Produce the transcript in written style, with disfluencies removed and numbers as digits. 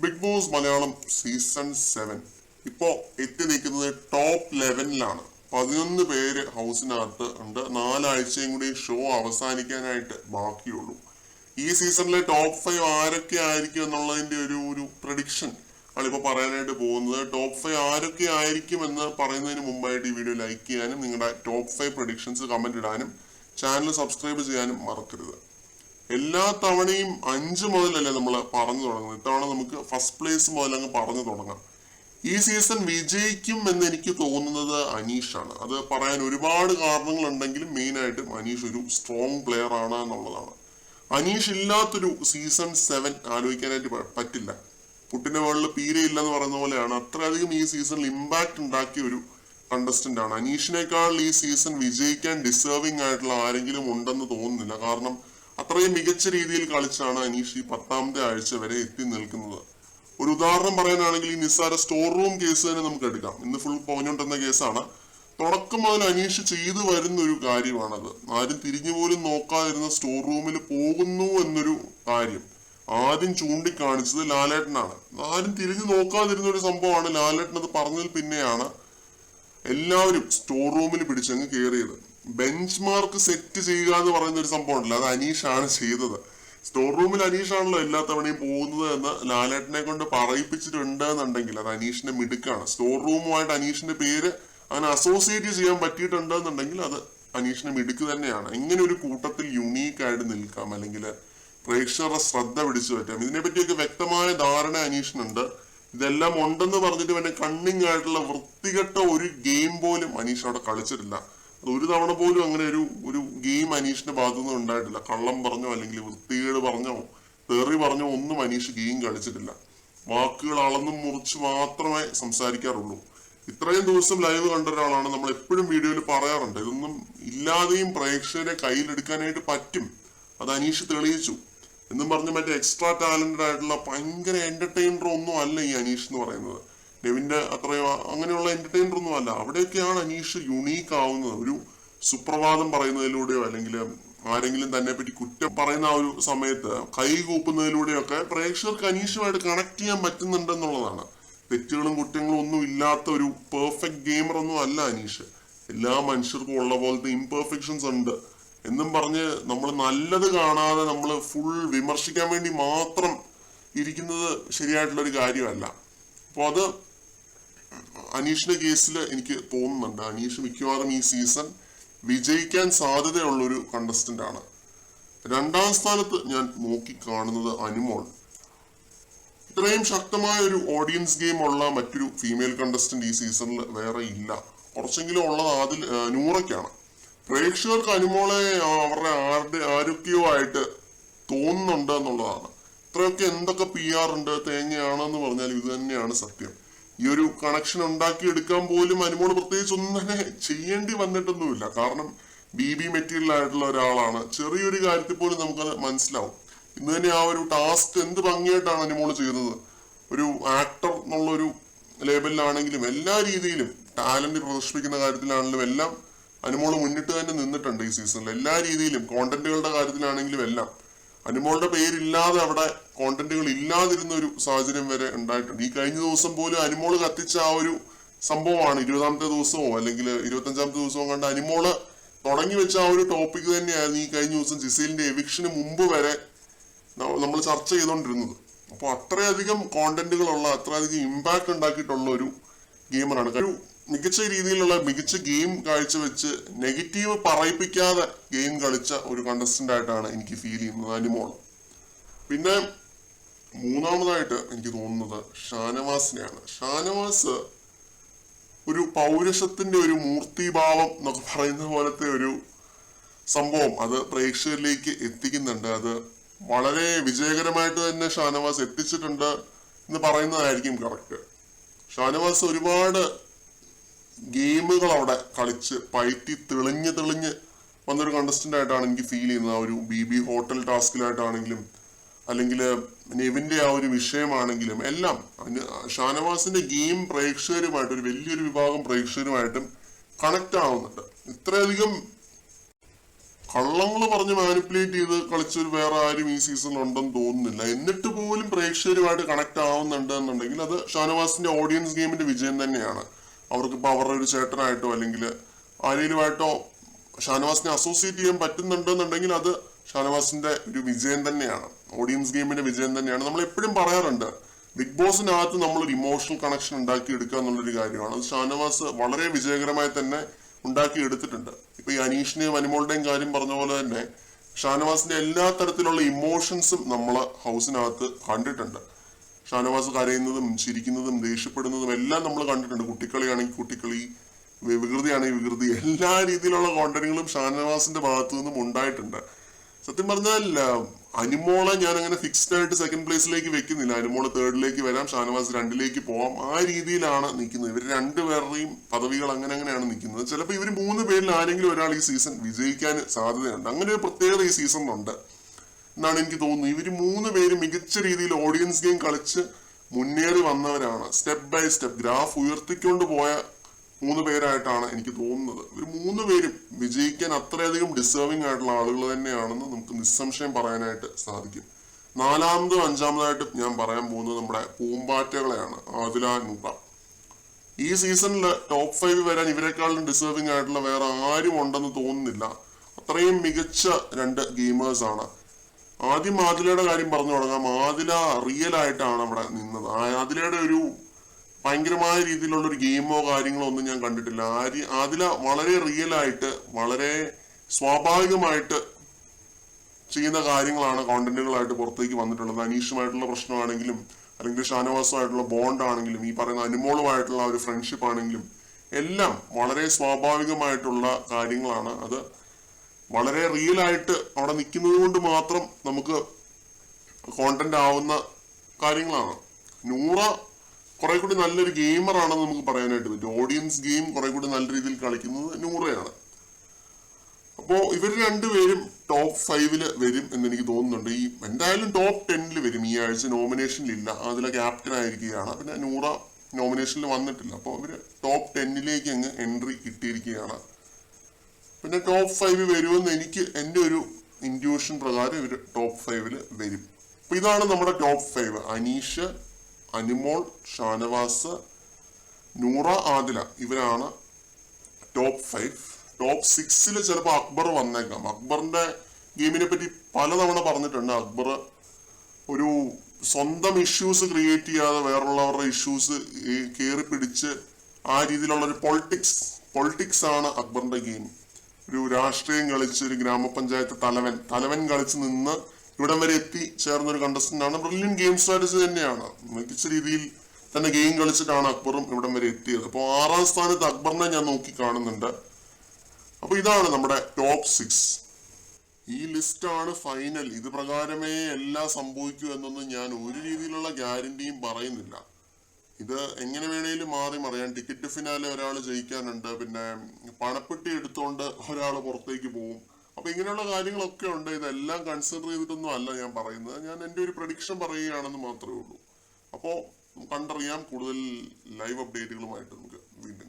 Big boss Malayalam season 7 ഇപ്പോ എത്തി നിൽക്കുന്നത് ടോപ്പ് 11ലാണ്. 11 പേര് ഹൗസിനകത്ത് ഉണ്ട്. 4 ആഴ്ചയും കൂടി ഷോ അവസാനിക്കാനായിട്ട് ബാക്കിയുള്ളൂ. ഈ സീസണിലെ ടോപ്പ് 5 ആരൊക്കെ ആയിരിക്കും എന്നുള്ളതിന്റെ ഒരു പ്രഡിക്ഷൻ ആണ് ഇപ്പൊ പറയാനായിട്ട് പോകുന്നത്. ടോപ്പ് 5 ആരൊക്കെ ആയിരിക്കും എന്ന് പറയുന്നതിന് മുമ്പായിട്ട് ഈ വീഡിയോ ലൈക്ക് ചെയ്യാനും നിങ്ങളുടെ ടോപ്പ് 5 പ്രഡിക്ഷൻസ് കമന്റ് ഇടാനും ചാനൽ സബ്സ്ക്രൈബ് ചെയ്യാനും മറക്കരുത്. എല്ലാ തവണയും 5 മുതലല്ലേ നമ്മൾ പറഞ്ഞു തുടങ്ങുന്നത്. ഇത്തവണ നമുക്ക് ഫസ്റ്റ് പ്ലേസ് മുതൽ അങ്ങ് പറഞ്ഞു തുടങ്ങാം. ഈ സീസൺ വിജയിക്കും എന്ന് എനിക്ക് തോന്നുന്നത് അനീഷാണ്. അത് പറയാൻ ഒരുപാട് കാരണങ്ങൾ ഉണ്ടെങ്കിലും മെയിൻ ആയിട്ടും അനീഷ് ഒരു സ്ട്രോങ് പ്ലെയർ ആണ് എന്നുള്ളതാണ്. അനീഷ് ഇല്ലാത്തൊരു സീസൺ 7 ആലോചിക്കാനായിട്ട് പറ്റില്ല. പുട്ടിന്റെ വേൾഡിൽ പീരയില്ലെന്ന് പറയുന്ന പോലെയാണ്. അത്രയധികം ഈ സീസണിൽ ഇമ്പാക്ട് ഉണ്ടാക്കിയ ഒരു കണ്ടസ്റ്റന്റ് ആണ്. അനീഷിനേക്കാൾ ഈ സീസൺ വിജയിക്കാൻ ഡിസേർവിംഗ് ആയിട്ടുള്ള ആരെങ്കിലും ഉണ്ടെന്ന് തോന്നുന്നില്ല. കാരണം അത്രയും മികച്ച രീതിയിൽ കളിച്ചാണ് അനീഷ് ഈ 10ാമത്തെ ആഴ്ച വരെ എത്തി നിൽക്കുന്നത്. ഒരു ഉദാഹരണം പറയാനാണെങ്കിൽ ഈ നിസ്സാര സ്റ്റോർ റൂം കേസ് തന്നെ നമുക്ക് എടുക്കാം. ഇന്ന് ഫുൾ പോഞ്ഞോണ്ടെന്ന കേസാണ്. തുടക്കം മുതൽ അനീഷ് ചെയ്തു വരുന്ന ഒരു കാര്യമാണത്. ആരും തിരിഞ്ഞു പോലും നോക്കാതിരുന്ന സ്റ്റോർ റൂമിൽ പോകുന്നു എന്നൊരു കാര്യം ആദ്യം ചൂണ്ടിക്കാണിച്ചത് ലാലേട്ടനാണ്. ആരും തിരിഞ്ഞു നോക്കാതിരുന്ന ഒരു സംഭവമാണ്. ലാലേട്ടൻ അത് പറഞ്ഞതിൽ പിന്നെയാണ് എല്ലാവരും സ്റ്റോർ റൂമിൽ പിടിച്ചങ്ങ് കയറിയത്. ബെഞ്ച് മാർക്ക് സെറ്റ് ചെയ്യുക എന്ന് പറയുന്ന ഒരു സംഭവം ഉണ്ടല്ലോ, അത് അനീഷാണ് ചെയ്തത്. സ്റ്റോർ റൂമിൽ അനീഷാണല്ലോ എല്ലാ തവണയും പോകുന്നത് എന്ന് ലാലേട്ടനെ കൊണ്ട് പറയിപ്പിച്ചിട്ടുണ്ട് എന്നുണ്ടെങ്കിൽ അത് അനീഷിന്റെ മിടുക്കാണ്. സ്റ്റോർ റൂമുമായിട്ട് അനീഷിന്റെ പേര് അങ്ങനെ അസോസിയേറ്റ് ചെയ്യാൻ പറ്റിയിട്ടുണ്ട് എന്നുണ്ടെങ്കിൽ അത് അനീഷിന്റെ മിടുക്ക് തന്നെയാണ്. ഇങ്ങനെ ഒരു കൂട്ടത്തിൽ യുണീക്ക് ആയിട്ട് നിൽക്കാം, അല്ലെങ്കിൽ പ്രേക്ഷകരുടെ ശ്രദ്ധ പിടിച്ചു പറ്റാം. ഇതിനെപ്പറ്റിയൊക്കെ വ്യക്തമായ ധാരണ അനീഷിനുണ്ട്. ഇതെല്ലാം ഉണ്ടെന്ന് പറഞ്ഞിട്ട് പിന്നെ കണ്ണിങ് ആയിട്ടുള്ള വൃത്തികെട്ട ഒരു ഗെയിം പോലും അനീഷ് അവിടെ കളിച്ചിട്ടില്ല. ഒരു തവണ പോലും അങ്ങനെ ഒരു ഗെയിം അനീഷിന്റെ ഭാഗത്തുനിന്ന് ഉണ്ടായിട്ടില്ല. കള്ളം പറഞ്ഞോ അല്ലെങ്കിൽ വൃത്തികേട് പറഞ്ഞോ തെറി പറഞ്ഞോ ഒന്നും അനീഷ് ഗെയിം കളിച്ചിട്ടില്ല. വാക്കുകൾ അളന്നും മുറിച്ച് മാത്രമേ സംസാരിക്കാറുള്ളൂ. ഇത്രയും ദിവസം ലൈവ് കണ്ട ഒരാളാണ്. നമ്മൾ എപ്പോഴും വീഡിയോയിൽ പറയാറുണ്ട്, ഇതൊന്നും ഇല്ലാതെയും പ്രേക്ഷകരെ കയ്യിലെടുക്കാനായിട്ട് പറ്റും. അത് അനീഷ് തെളിയിച്ചു എന്നും പറഞ്ഞ് മറ്റേ എക്സ്ട്രാ ടാലന്റഡ് ആയിട്ടുള്ള ഭയങ്കര എന്റർടൈനർ ഒന്നും അല്ല ഈ അനീഷ് എന്ന് പറയുന്നത്. നെവിന്റെ അത്രയോ അങ്ങനെയുള്ള എന്റർടൈനർ ഒന്നും അല്ല. അവിടെയൊക്കെയാണ് അനീഷ് യുണീക്ക് ആവുന്നത്. ഒരു സുപ്രഭാതം പറയുന്നതിലൂടെയോ അല്ലെങ്കിൽ ആരെങ്കിലും തന്നെ പറ്റി കുറ്റം പറയുന്ന ആ ഒരു സമയത്ത് കൈ കൂപ്പുന്നതിലൂടെയൊക്കെ പ്രേക്ഷകർക്ക് അനീഷുമായിട്ട് കണക്ട് ചെയ്യാൻ പറ്റുന്നുണ്ടെന്നുള്ളതാണ്. തെറ്റുകളും കുറ്റങ്ങളും ഒന്നും ഇല്ലാത്ത ഒരു പെർഫെക്റ്റ് ഗെയിമർ ഒന്നും അല്ല അനീഷ്. എല്ലാ മനുഷ്യർക്കും ഉള്ള പോലത്തെ ഇംപെർഫെക്ഷൻസ് ഉണ്ട് എന്നും പറഞ്ഞ് നമ്മൾ നല്ലത് കാണാതെ നമ്മൾ ഫുൾ വിമർശിക്കാൻ വേണ്ടി മാത്രം ഇരിക്കുന്നത് ശരിയായിട്ടുള്ള ഒരു കാര്യമല്ല. അപ്പോൾ അത് അനീഷിന്റെ കേസിൽ എനിക്ക് തോന്നുന്നുണ്ട്. അനീഷ് മിക്കവാറും ഈ സീസൺ വിജയിക്കാൻ സാധ്യതയുള്ള ഒരു കണ്ടസ്റ്റന്റ് ആണ്. 2ാം സ്ഥാനത്ത് ഞാൻ നോക്കി കാണുന്നത് അനുമോൾ. ഇത്രയും ശക്തമായ ഒരു ഓഡിയൻസ് ഗെയിം ഉള്ള മറ്റൊരു ഫീമെയിൽ കണ്ടസ്റ്റന്റ് ഈ സീസണിൽ വേറെ ഇല്ല. കുറച്ചെങ്കിലും ഉള്ളത് അതിൽ നൂറയ്ക്കാണ്. പ്രേക്ഷകർക്ക് അനുമോളെ അവരുടെ ആരൊക്കെയോ ആയിട്ട് തോന്നുന്നുണ്ട് എന്നുള്ളതാണ്. ഇത്രയൊക്കെ എന്തൊക്കെ PR ഉണ്ട് തേങ്ങയാണെന്ന് പറഞ്ഞാൽ ഇത് തന്നെയാണ് സത്യം. ഈ ഒരു കണക്ഷൻ ഉണ്ടാക്കിയെടുക്കാൻ പോലും അനുമോള് പ്രത്യേകിച്ച് ഒന്നും തന്നെ ചെയ്യേണ്ടി വന്നിട്ടൊന്നുമില്ല. കാരണം BB മെറ്റീരിയൽ ആയിട്ടുള്ള ഒരാളാണ്. ചെറിയൊരു കാര്യത്തിൽ പോലും നമുക്കത് മനസ്സിലാവും. ഇന്ന് തന്നെ ആ ഒരു ടാസ്ക് എന്ത് ഭംഗിയായിട്ടാണ് അനുമോള് ചെയ്യുന്നത്. ഒരു ആക്ടർ എന്നുള്ളൊരു ലേബലിലാണെങ്കിലും എല്ലാ രീതിയിലും ടാലന്റ് പ്രദർശിപ്പിക്കുന്ന കാര്യത്തിലാണെങ്കിലും എല്ലാം അനുമോള് മുന്നിട്ട് തന്നെ നിന്നിട്ടുണ്ട് ഈ സീസണിൽ. എല്ലാ രീതിയിലും കോണ്ടന്റുകളുടെ കാര്യത്തിലാണെങ്കിലും എല്ലാം അനുമോളുടെ പേരില്ലാതെ അവിടെ കോണ്ടന്റുകൾ ഇല്ലാതിരുന്ന ഒരു സാഹചര്യം വരെ ഉണ്ടായിട്ടുണ്ട്. ഈ കഴിഞ്ഞ ദിവസം പോലും അനുമോള് കത്തിച്ച ആ ഒരു സംഭവമാണ് 20ാമത്തെ ദിവസമോ അല്ലെങ്കിൽ 25ാമത്തെ ദിവസമോ കണ്ട് അനുമോള് തുടങ്ങി വെച്ച ആ ഒരു ടോപ്പിക് തന്നെയായിരുന്നു ഈ കഴിഞ്ഞ ദിവസം ജിസേലിന്റെ എവിക്ഷന് മുമ്പ് വരെ നമ്മൾ ചർച്ച ചെയ്തുകൊണ്ടിരുന്നത്. അപ്പോൾ അത്രയധികം കോണ്ടന്റുകളുള്ള അത്രയധികം ഇമ്പാക്ട് ഉണ്ടാക്കിയിട്ടുള്ള ഒരു ഗെയിമറാണ്. ഒരു മികച്ച രീതിയിലുള്ള മികച്ച ഗെയിം കാഴ്ചവെച്ച് നെഗറ്റീവ് പറയിപ്പിക്കാതെ ഗെയിം കളിച്ച ഒരു കണ്ടസ്റ്റന്റ് ആയിട്ടാണ് എനിക്ക് ഫീൽ ചെയ്യുന്നത് അനുമോൾ. പിന്നെ 3ാമതായിട്ട് എനിക്ക് തോന്നുന്നത് ഷാനവാസിനെയാണ്. ഷാനവാസ് ഒരു പൗരുഷത്തിന്റെ ഒരു മൂർത്തിഭാവം എന്നൊക്കെ പറയുന്ന പോലത്തെ ഒരു സംഭവം അത് പ്രേക്ഷകരിലേക്ക് എത്തിക്കുന്നുണ്ട്. അത് വളരെ വിജയകരമായിട്ട് തന്നെ ഷാനവാസ് എത്തിച്ചിട്ടുണ്ട് എന്ന് പറയുന്നതായിരിക്കും കറക്റ്റ്. ഷാനവാസ് ഒരുപാട് ഗെയിമുകൾ അവിടെ കളിച്ച് പയറ്റി തെളിഞ്ഞ് വന്നൊരു കണ്ടസ്റ്റന്റ് ആയിട്ടാണ് എനിക്ക് ഫീൽ ചെയ്യുന്നത്. ആ ഒരു BB ഹോട്ടൽ ടാസ്കിലായിട്ടാണെങ്കിലും അല്ലെങ്കിൽ നെവിന്റെ ആ ഒരു വിഷയമാണെങ്കിലും എല്ലാം ഷാനവാസിന്റെ ഗെയിം പ്രേക്ഷകരുമായിട്ട് ഒരു വലിയൊരു വിഭാഗം പ്രേക്ഷകരുമായിട്ടും കണക്ട് ആവുന്നുണ്ട്. ഇത്രയധികം കള്ളങ്ങൾ പറഞ്ഞ് മാനിപ്പുലേറ്റ് ചെയ്ത് കളിച്ചൊരു വേറെ ആരും ഈ സീസണിൽ ഉണ്ടെന്ന് തോന്നുന്നില്ല. എന്നിട്ട് പോലും പ്രേക്ഷകരുമായിട്ട് കണക്ട് ആവുന്നുണ്ട് എന്നുണ്ടെങ്കിൽ അത് ഷാനവാസിന്റെ ഓഡിയൻസ് ഗെയിമിന്റെ വിജയം തന്നെയാണ്. അവർക്കിപ്പോൾ അവരുടെ ഒരു ചേട്ടനായിട്ടോ അല്ലെങ്കിൽ ആരെങ്കിലുമായിട്ടോ ഷാനവാസിനെ അസോസിയേറ്റ് ചെയ്യാൻ പറ്റുന്നുണ്ടെന്നുണ്ടെങ്കിൽ അത് ഷാനവാസിന്റെ ഒരു വിജയം തന്നെയാണ്, ഓഡിയൻസ് ഗെയിമിന്റെ വിജയം തന്നെയാണ്. നമ്മൾ എപ്പോഴും പറയാറുണ്ട്, ബിഗ് ബോസിനകത്ത് നമ്മളൊരു ഇമോഷണൽ കണക്ഷൻ ഉണ്ടാക്കി എടുക്കുക എന്നുള്ളൊരു കാര്യമാണ്. അത് ഷാനവാസ് വളരെ വിജയകരമായി തന്നെ ഉണ്ടാക്കി എടുത്തിട്ടുണ്ട്. ഇപ്പൊ ഈ അനീഷിനെയും അനുമോളുടെയും കാര്യം പറഞ്ഞ പോലെ തന്നെ ഷാനവാസിന്റെ എല്ലാ തരത്തിലുള്ള ഇമോഷൻസും നമ്മള് ഹൗസിനകത്ത് കണ്ടിട്ടുണ്ട്. ഷാനവാസ് കരയുന്നതും ചിരിക്കുന്നതും ദേഷ്യപ്പെടുന്നതും എല്ലാം നമ്മൾ കണ്ടിട്ടുണ്ട്. കുട്ടിക്കളിയാണെങ്കിൽ കുട്ടിക്കളി, വികൃതിയാണെങ്കിൽ വികൃതി, എല്ലാ രീതിയിലുള്ള കോണ്ടന്റുകളും ഷാനവാസിന്റെ ഭാഗത്തു നിന്നും ഉണ്ടായിട്ടുണ്ട്. സത്യം പറഞ്ഞാൽ അനുമോളെ ഞാൻ അങ്ങനെ ഫിക്സ്ഡ് ആയിട്ട് സെക്കൻഡ് പ്ലേസിലേക്ക് വെക്കുന്നില്ല. അനുമോള് തേർഡിലേക്ക് വരാം, ഷാനവാസ് 2ലേക്ക് പോവാം, ആ രീതിയിലാണ് നിൽക്കുന്നത്. ഇവർ രണ്ടുപേരുടെയും പദവികൾ അങ്ങനെയാണ് നിൽക്കുന്നത്. ചിലപ്പോൾ ഇവർ 3 പേരിൽ ആരെങ്കിലും ഒരാൾ ഈ സീസൺ വിജയിക്കാൻ സാധ്യതയുണ്ട്. അങ്ങനെ ഒരു പ്രത്യേകത ഈ സീസണിലുണ്ട് എന്നാണ് എനിക്ക് തോന്നുന്നത്. ഇവർ 3 പേരും മികച്ച രീതിയിൽ ഓഡിയൻസ് ഗെയിം കളിച്ച് മുന്നേറി വന്നവരാണ്. സ്റ്റെപ്പ് ബൈ സ്റ്റെപ്പ് ഗ്രാഫ് ഉയർത്തിക്കൊണ്ട് പോയ 3 പേരായിട്ടാണ് എനിക്ക് തോന്നുന്നത്. ഇവർ 3 പേരും വിജയിക്കാൻ അത്രയധികം ഡിസേർവിംഗ് ആയിട്ടുള്ള ആളുകൾ തന്നെയാണെന്ന് നമുക്ക് നിസ്സംശയം പറയാനായിട്ട് സാധിക്കും. 4ാമതും 5ാമതായിട്ടും ഞാൻ പറയാൻ പോകുന്നത് നമ്മുടെ പൂമ്പാറ്റകളെയാണ്, ആദില, നൂറ. ഈ സീസണിൽ ടോപ്പ് 5 വരാൻ ഇവരെക്കാളും ഡിസേർവിംഗ് ആയിട്ടുള്ള വേറെ ആരും ഉണ്ടെന്ന് തോന്നുന്നില്ല. അത്രയും മികച്ച 2 ഗെയിമേഴ്സ് ആണ്. ആദ്യം ആദിലയുടെ കാര്യം പറഞ്ഞു തുടങ്ങാം. ആദില റിയൽ ആയിട്ടാണ് അവിടെ നിന്നത്. ആദിലയുടെ ഒരു ഭയങ്കരമായ രീതിയിലുള്ള ഒരു ഗെയിമോ കാര്യങ്ങളോ ഒന്നും ഞാൻ കണ്ടിട്ടില്ല. ആദില വളരെ റിയൽ ആയിട്ട് വളരെ സ്വാഭാവികമായിട്ട് ചെയ്യുന്ന കാര്യങ്ങളാണ് കോണ്ടന്റുകളായിട്ട് പുറത്തേക്ക് വന്നിട്ടുള്ളത്. അനീഷുമായിട്ടുള്ള പ്രശ്നമാണെങ്കിലും അല്ലെങ്കിൽ ഷാനവാസുമായിട്ടുള്ള ബോണ്ട് ആണെങ്കിലും ഈ പറയുന്ന അനുമോളുമായിട്ടുള്ള ഒരു ഫ്രണ്ട്ഷിപ്പ് ആണെങ്കിലും എല്ലാം വളരെ സ്വാഭാവികമായിട്ടുള്ള കാര്യങ്ങളാണ്. അത് വളരെ റിയൽ ആയിട്ട് അവിടെ നിൽക്കുന്നത് കൊണ്ട് മാത്രം നമുക്ക് കോണ്ടന്റ് ആവുന്ന കാര്യങ്ങളാണ്. നൂറ കുറെ കൂടി നല്ലൊരു ഗെയിമർ ആണെന്ന് നമുക്ക് പറയാനായിട്ട് പറ്റും. ഓഡിയൻസ് ഗെയിം കുറെ കൂടി നല്ല രീതിയിൽ കളിക്കുന്നത് നൂറയാണ്. അപ്പോ ഇവർ 2 പേരും ടോപ്പ് 5 വരും എന്ന് എനിക്ക് തോന്നുന്നുണ്ട്. ഈ എന്തായാലും ടോപ്പ് 10 വരും. ഈ ആഴ്ച നോമിനേഷനിലില്ല, അതിലെ ക്യാപ്റ്റൻ ആയിരിക്കുകയാണ്. പിന്നെ നൂറ നോമിനേഷനിൽ വന്നിട്ടില്ല. അപ്പോൾ ഇവര് ടോപ്പ് 10 അങ്ങ് എൻട്രി കിട്ടിയിരിക്കുകയാണ്. പിന്നെ ടോപ്പ് 5 വരുമെന്ന് എനിക്ക് എൻ്റെ ഒരു ഇൻറ്റ്യൂഷൻ പ്രകാരം ഇവർ ടോപ്പ് 5 വരും. അപ്പൊ ഇതാണ് നമ്മുടെ ടോപ്പ് 5. അനീഷ്, അനുമോൾ, ഷാനവാസ്, നൂറ, ആദില, ഇവരാണ് ടോപ്പ് 5. ടോപ്പ് 6 ചിലപ്പോൾ അക്ബർ വന്നേക്കാം. അക്ബറിന്റെ ഗെയിമിനെ പറ്റി പലതവണ പറഞ്ഞിട്ടുണ്ട്. അക്ബർ ഒരു സ്വന്തം ഇഷ്യൂസ് ക്രിയേറ്റ് ചെയ്യാതെ വേറുള്ളവരുടെ ഇഷ്യൂസ് കയറി പിടിച്ച് ആ രീതിയിലുള്ള ഒരു പൊളിറ്റിക്സ് ആണ് അക്ബറിന്റെ ഗെയിം. ഒരു രാഷ്ട്രീയം കളിച്ച് ഒരു ഗ്രാമപഞ്ചായത്ത് തലവൻ കളിച്ച് നിന്ന് ഇവിടം വരെ എത്തി ചേർന്ന ഒരു കണ്ടസ്റ്റന്റ് ആണ്. ബ്രില്യൻ ഗെയിം സ്ട്രാറ്റജി തന്നെയാണ്. മികച്ച രീതിയിൽ തന്നെ ഗെയിം കളിച്ചിട്ടാണ് അക്ബറും ഇവിടം വരെ എത്തിയത്. അപ്പോൾ 6ാം സ്ഥാനത്ത് അക്ബറിനെ ഞാൻ നോക്കി കാണുന്നുണ്ട്. അപ്പൊ ഇതാണ് നമ്മുടെ ടോപ്പ് 6. ഈ ലിസ്റ്റാണ് ഫൈനൽ. ഇത് പ്രകാരമേ എല്ലാം സംഭവിക്കൂ എന്നൊന്നും ഞാൻ ഒരു രീതിയിലുള്ള ഗ്യാരണ്ടിയും പറയുന്നില്ല. ഇത് എങ്ങനെ വേണേലും മാറി മറിയാൻ. ടിക്കറ്റ് ഫിനാലെ ഒരാൾ ജയിക്കാനുണ്ട്, പിന്നെ പണപ്പെട്ടി എടുത്തോണ്ട് ഒരാൾ പുറത്തേക്ക് പോകും. അപ്പൊ ഇങ്ങനെയുള്ള കാര്യങ്ങളൊക്കെ ഉണ്ട്. ഇതെല്ലാം കൺസിഡർ ചെയ്തിട്ടൊന്നും അല്ല ഞാൻ പറയുന്നത്. ഞാൻ എൻ്റെ ഒരു പ്രഡിക്ഷൻ പറയുകയാണെന്ന് മാത്രമേ ഉള്ളൂ. അപ്പോൾ കണ്ടറിയാം. കൂടുതൽ ലൈവ് അപ്ഡേറ്റുകളുമായിട്ട് നമുക്ക് വീണ്ടും